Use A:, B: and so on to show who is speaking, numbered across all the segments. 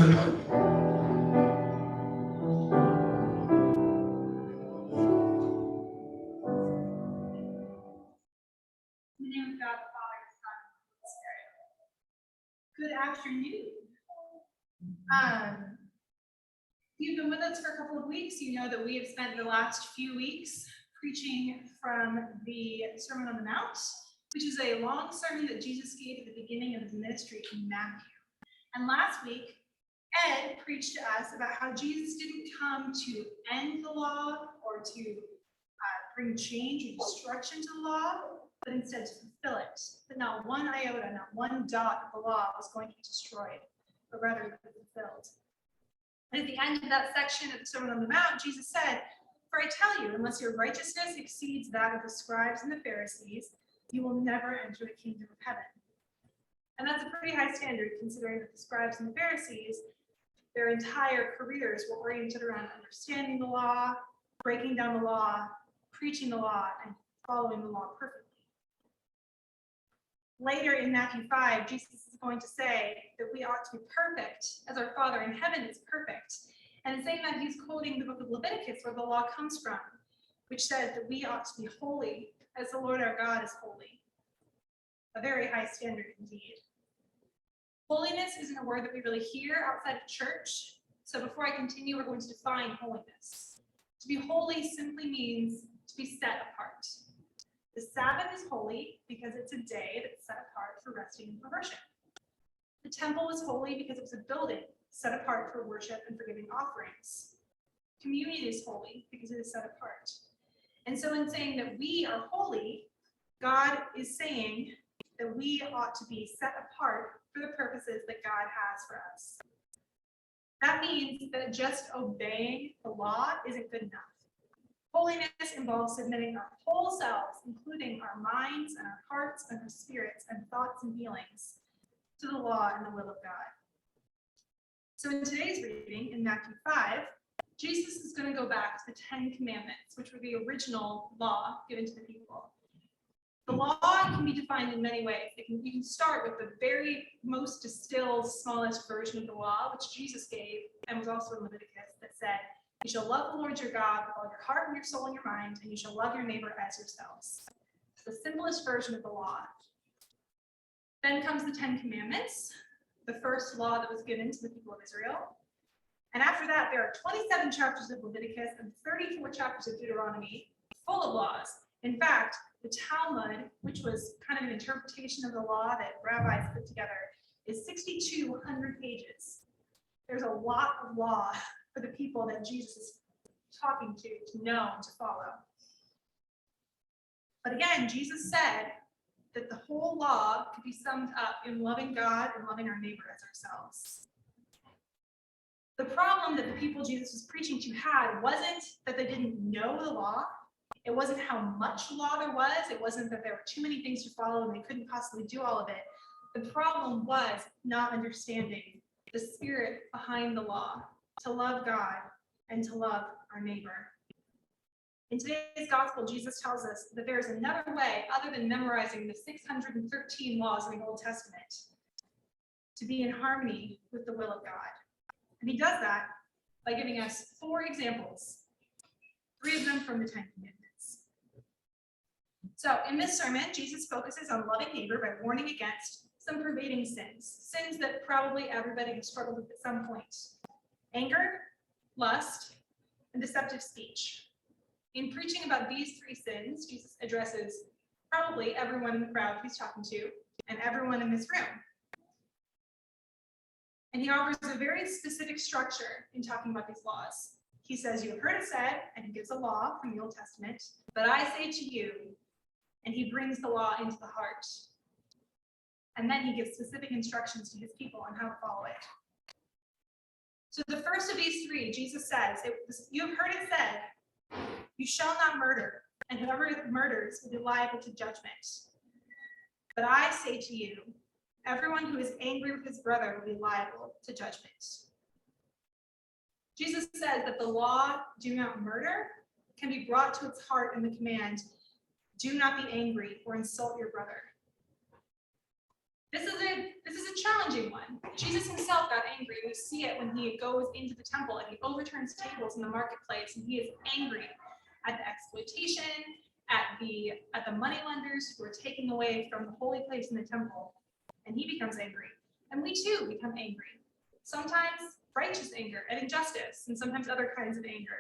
A: name of God, the Father, the Son, and the Holy Spirit. Good afternoon. If you've been with us for a couple of weeks, you know that we have spent the last few weeks preaching from the Sermon on the Mount, which is a long sermon that Jesus gave at the beginning of his ministry in Matthew. And last week, Ed preached to us about how Jesus didn't come to end the law or to bring change or destruction to the law, but instead to fulfill it. That not one iota, not one dot of the law was going to be destroyed, but rather fulfilled. And at the end of that section of the Sermon on the Mount, Jesus said, "For I tell you, unless your righteousness exceeds that of the scribes and the Pharisees, you will never enter the kingdom of heaven." And that's a pretty high standard, considering that the scribes and the Pharisees, their entire careers were oriented around understanding the law, breaking down the law, preaching the law, and following the law perfectly. Later in Matthew 5, Jesus is going to say that we ought to be perfect as our Father in heaven is perfect. And in saying that, he's quoting the book of Leviticus, where the law comes from, which says that we ought to be holy as the Lord our God is holy. A very high standard indeed. Holiness isn't a word that we really hear outside of church. So before I continue, we're going to define holiness. To be holy simply means to be set apart. The Sabbath is holy because it's a day that's set apart for resting and for worship. The temple is holy because it was a building set apart for worship and for giving offerings. Communion is holy because it is set apart. And so in saying that we are holy, God is saying that we ought to be set apart for the purposes that God has for us. That means that just obeying the law isn't good enough. Holiness involves submitting our whole selves, including our minds and our hearts and our spirits and thoughts and feelings, to the law and the will of God. So in today's reading, in Matthew 5, Jesus is going to go back to the 10 Commandments, which were the original law given to the people. The law can be defined in many ways. You can start with the very most distilled, smallest version of the law, which Jesus gave, and was also in Leviticus, that said, "You shall love the Lord your God with all your heart and your soul and your mind, and you shall love your neighbor as yourselves." It's the simplest version of the law. Then comes the 10 Commandments, the first law that was given to the people of Israel. And after that, there are 27 chapters of Leviticus and 34 chapters of Deuteronomy, full of laws. In fact, the Talmud, which was kind of an interpretation of the law that rabbis put together, is 6,200 pages. There's a lot of law for the people that Jesus is talking to know and to follow. But again, Jesus said that the whole law could be summed up in loving God and loving our neighbor as ourselves. The problem that the people Jesus was preaching to had wasn't that they didn't know the law. It wasn't how much law there was. It wasn't that there were too many things to follow and they couldn't possibly do all of it. The problem was not understanding the spirit behind the law, to love God and to love our neighbor. In today's gospel, Jesus tells us that there is another way other than memorizing the 613 laws in the Old Testament to be in harmony with the will of God. And he does that by giving us 4 examples, 3 of them from the 10 Commandments. So in this sermon, Jesus focuses on loving neighbor by warning against some pervading sins that probably everybody has struggled with at some point: anger, lust, and deceptive speech. In preaching about these 3 sins, Jesus addresses probably everyone in the crowd he's talking to and everyone in this room. And he offers a very specific structure in talking about these laws. He says, "You have heard it said," and he gives a law from the Old Testament, "but I say to you," and he brings the law into the heart. And then he gives specific instructions to his people on how to follow it. So the first of these 3, Jesus says, "You have heard it said, you shall not murder, and whoever murders will be liable to judgment. But I say to you, everyone who is angry with his brother will be liable to judgment." Jesus says that the law, "do not murder," can be brought to its heart in the command, "do not be angry or insult your brother." This is a challenging challenging one. Jesus himself got angry. We see it when he goes into the temple and he overturns tables in the marketplace, and he is angry at the exploitation, at the money lenders who are taking away from the holy place in the temple, and he becomes angry. And we too become angry. Sometimes righteous anger at injustice, and sometimes other kinds of anger.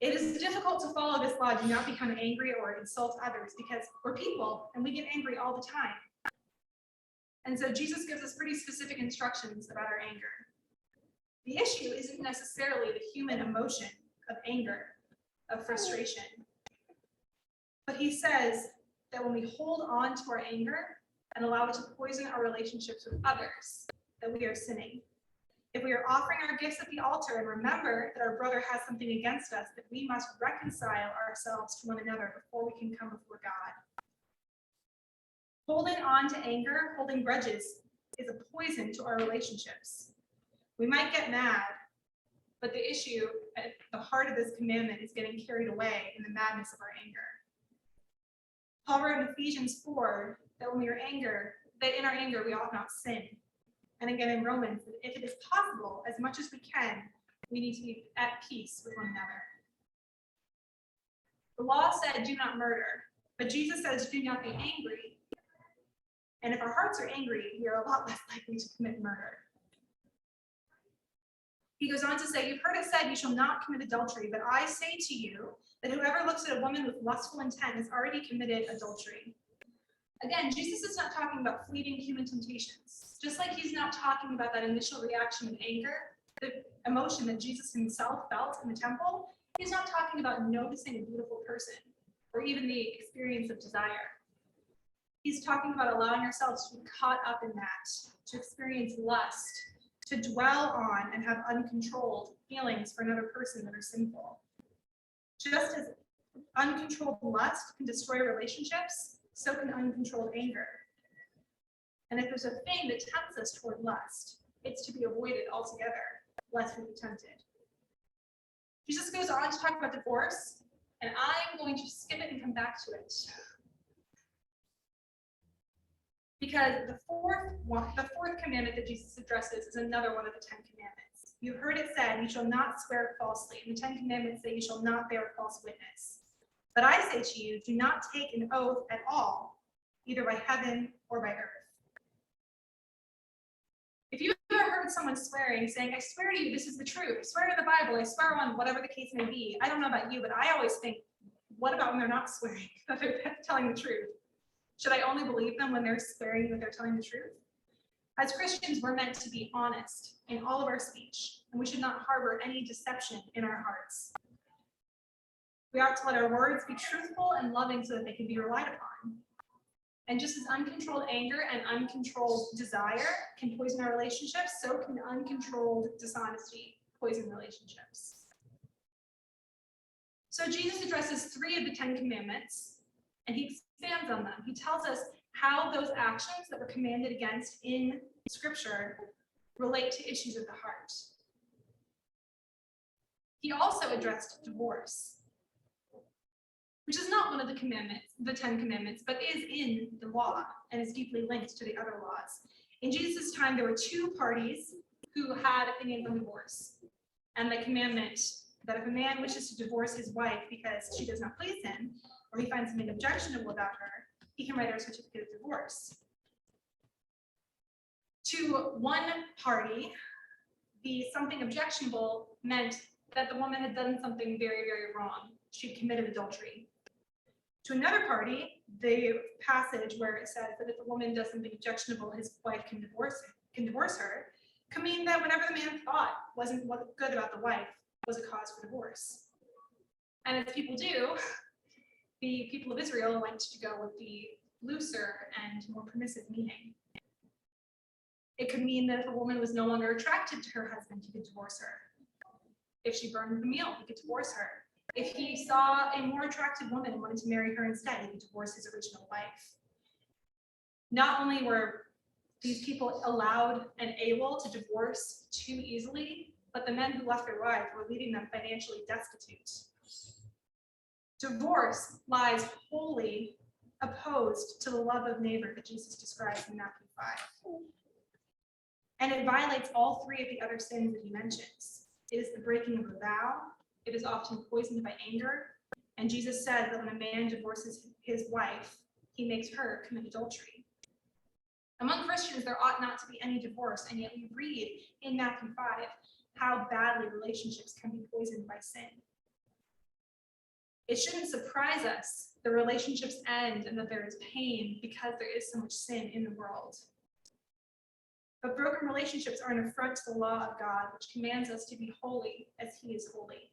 A: It is difficult to follow this law, do not become angry or insult others, because we're people and we get angry all the time. And so Jesus gives us pretty specific instructions about our anger. The issue isn't necessarily the human emotion of anger, of frustration. But he says that when we hold on to our anger and allow it to poison our relationships with others, that we are sinning. If we are offering our gifts at the altar and remember that our brother has something against us, that we must reconcile ourselves to one another before we can come before God. Holding on to anger, holding grudges, is a poison to our relationships. We might get mad, but the issue at the heart of this commandment is getting carried away in the madness of our anger. Paul wrote in Ephesians 4 that when we are angry, that in our anger we ought not sin. And again in Romans, if it is possible, as much as we can, we need to be at peace with one another. The law said, do not murder, but Jesus says, do not be angry. And if our hearts are angry, we are a lot less likely to commit murder. He goes on to say, you've heard it said, you shall not commit adultery, but I say to you that whoever looks at a woman with lustful intent has already committed adultery. Again, Jesus is not talking about fleeting human temptations. Just like he's not talking about that initial reaction of anger, the emotion that Jesus himself felt in the temple, he's not talking about noticing a beautiful person or even the experience of desire. He's talking about allowing ourselves to be caught up in that, to experience lust, to dwell on and have uncontrolled feelings for another person that are sinful. Just as uncontrolled lust can destroy relationships, so can uncontrolled anger. And if there's a thing that tempts us toward lust, it's to be avoided altogether, lest we be tempted. Jesus goes on to talk about divorce, and I'm going to skip it and come back to it. Because the fourth commandment that Jesus addresses is another one of the 10 commandments. You heard it said, you shall not swear falsely. And the 10 commandments say you shall not bear false witness. But I say to you, do not take an oath at all, either by heaven or by earth. If you ever heard someone swearing, saying, I swear to you, this is the truth. I swear to the Bible. I swear on whatever the case may be. I don't know about you, but I always think, what about when they're not swearing, that they're telling the truth? Should I only believe them when they're swearing that they're telling the truth? As Christians, we're meant to be honest in all of our speech, and we should not harbor any deception in our hearts. We ought to let our words be truthful and loving so that they can be relied upon. And just as uncontrolled anger and uncontrolled desire can poison our relationships, so can uncontrolled dishonesty poison relationships. So Jesus addresses 3 of the 10 commandments, and he expands on them. He tells us how those actions that were commanded against in Scripture relate to issues of the heart. He also addressed divorce, which is not one of the 10 commandments, but is in the law and is deeply linked to the other laws. In Jesus' time, there were 2 parties who had opinions on divorce. And the commandment that if a man wishes to divorce his wife because she does not please him, or he finds something objectionable about her, he can write her a certificate of divorce. To one party, the something objectionable meant that the woman had done something very, very wrong. She'd committed adultery. To another party, the passage where it says that if a woman does something objectionable, his wife can divorce her, could mean that whatever the man thought wasn't good about the wife was a cause for divorce. And as people do, the people of Israel went to go with the looser and more permissive meaning. It could mean that if a woman was no longer attracted to her husband, he could divorce her. If she burned the meal, he could divorce her. If he saw a more attractive woman and wanted to marry her instead, he could divorce his original wife. Not only were these people allowed and able to divorce too easily, but the men who left their wives were leaving them financially destitute. Divorce lies wholly opposed to the love of neighbor that Jesus describes in Matthew 5. And it violates all three of the other sins that he mentions. It is the breaking of a vow. It is often poisoned by anger. And Jesus says that when a man divorces his wife, he makes her commit adultery. Among Christians, there ought not to be any divorce, and yet we read in Matthew 5 how badly relationships can be poisoned by sin. It shouldn't surprise us that relationships end and that there is pain because there is so much sin in the world. But broken relationships are an affront to the law of God, which commands us to be holy as he is holy.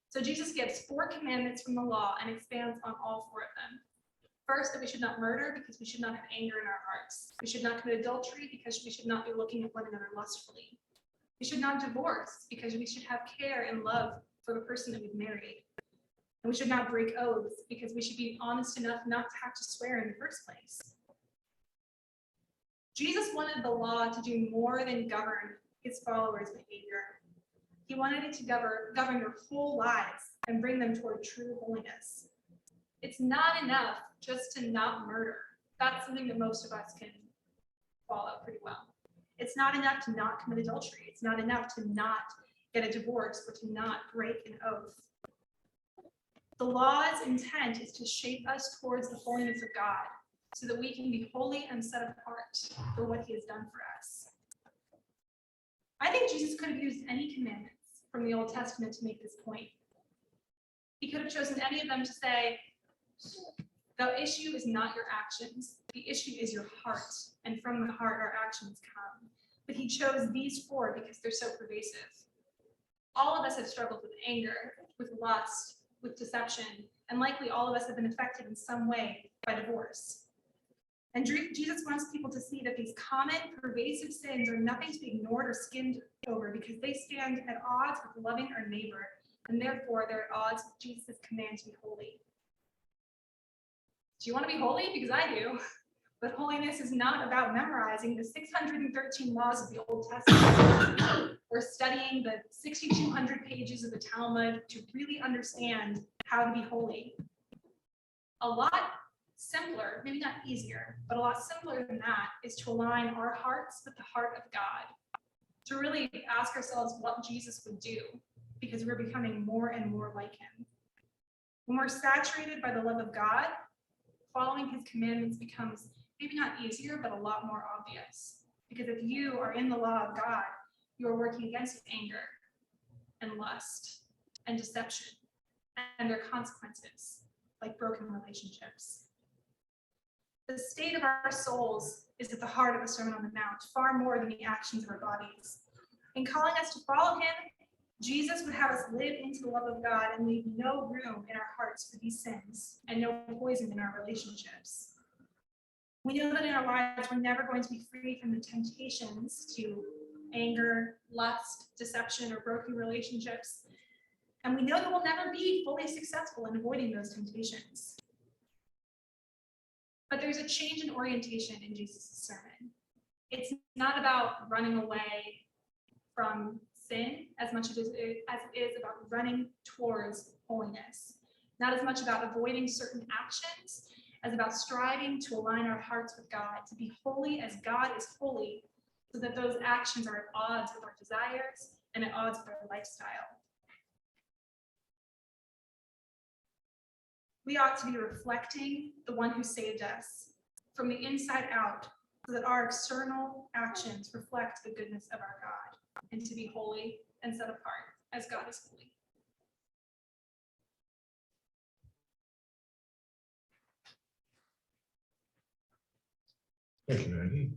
A: So Jesus gives 4 commandments from the law and expands on all 4 of them. First, that we should not murder because we should not have anger in our hearts. We should not commit adultery because we should not be looking at one another lustfully. We should not divorce because we should have care and love for the person that we've married. And we should not break oaths because we should be honest enough not to have to swear in the first place. Jesus wanted the law to do more than govern his followers' behavior. He wanted it to govern their whole lives and bring them toward true holiness. It's not enough just to not murder. That's something that most of us can follow pretty well. It's not enough to not commit adultery. It's not enough to not get a divorce or to not break an oath. The law's intent is to shape us towards the holiness of God so that we can be holy and set apart for what he has done for us. I think Jesus could have used any commandments from the Old Testament to make this point. He could have chosen any of them to say, the issue is not your actions. The issue is your heart. And from the heart, our actions come. But he chose these 4 because they're so pervasive. All of us have struggled with anger, with lust, with deception, and likely all of us have been affected in some way by divorce. And Jesus wants people to see that these common, pervasive sins are nothing to be ignored or skimmed over because they stand at odds with loving our neighbor, and therefore they're at odds with Jesus' command to be holy. Do you want to be holy? Because I do. But holiness is not about memorizing the 613 laws of the Old Testament or studying the 6,200 pages of the Talmud to really understand how to be holy. A lot simpler, maybe not easier, but a lot simpler than that is to align our hearts with the heart of God, to really ask ourselves what Jesus would do because we're becoming more and more like him. When we're saturated by the love of God, following his commandments becomes maybe not easier, but a lot more obvious. Because if you are in the law of God, you are working against anger and lust and deception and their consequences, like broken relationships. The state of our souls is at the heart of the Sermon on the Mount, far more than the actions of our bodies. In calling us to follow him, Jesus would have us live into the love of God and leave no room in our hearts for these sins and no poison in our relationships. We know that in our lives, we're never going to be free from the temptations to anger, lust, deception, or broken relationships. And we know that we'll never be fully successful in avoiding those temptations. But there's a change in orientation in Jesus' sermon. It's not about running away from sin as much as it is about running towards holiness. Not as much about avoiding certain actions as about striving to align our hearts with God, to be holy as God is holy, so that those actions are at odds with our desires and at odds with our lifestyle. We ought to be reflecting the one who saved us from the inside out, so that our external actions reflect the goodness of our God, and to be holy and set apart as God is holy.
B: Thank you, Maggie.